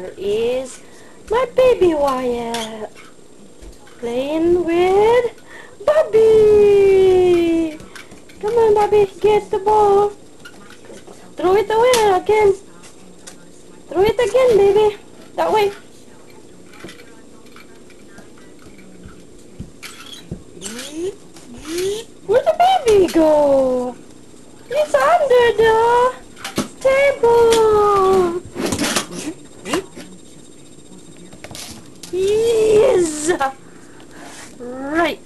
There is my baby Wyatt playing with Bobby. Come on, Bobby, get the ball. Throw it away again. Throw it again, baby. That way. Where'd the baby go? It's under the table. Yes. Right.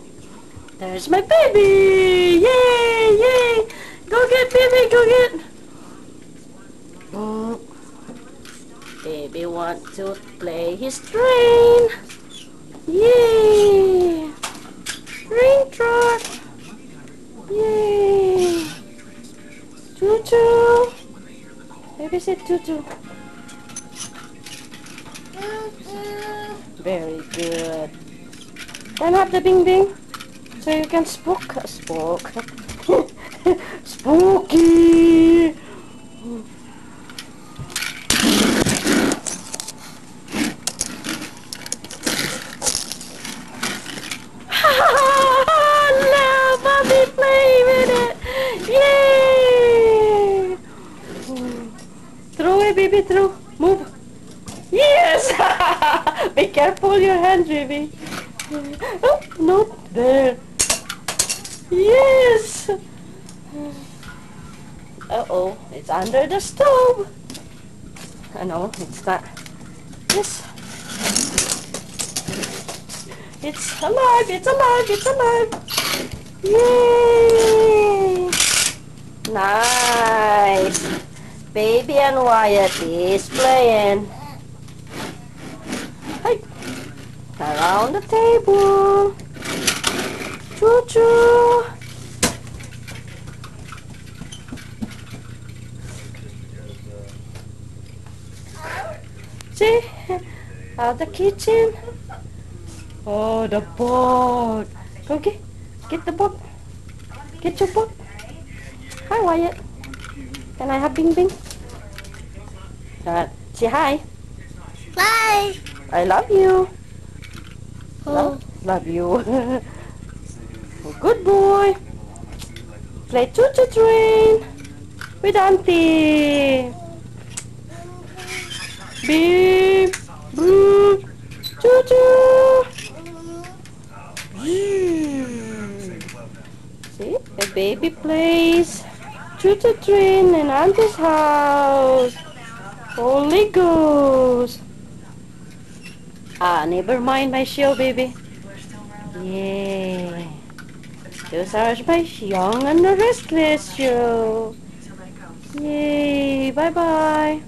There's my baby. Yay, yay. Go get baby, go get. Oh. Baby wants to play his train. Yay. Train trot. Yay. Choo-choo. Baby said choo-choo. Very good. Turn up the bing bing so you can spook. Spooky. No, Bobby, play with it. Yay! Throw it, baby, throw. Move. Yes! Be careful your hands, baby. Oh, not there. Yes! Uh-oh, it's under the stove. No, it's not. Yes. It's alive, it's alive, it's alive. Yay! Nice. Baby and Wyatt is playing. Hey, around the table. Choo-choo. See, out the kitchen. Oh, the boat. Go get the boat. Get your boat. Hi, Wyatt. Can I have Bing Bing? Say hi. Bye. I love you. Oh. Love you. Good boy. Play choo-choo train with Auntie. Beep. Boop. Choo-choo. See, the baby plays choo-choo train in Auntie's house. Holy Ghost. Never mind my show, baby. Yay. Those are my Young and the Restless show. Yay. Bye-bye.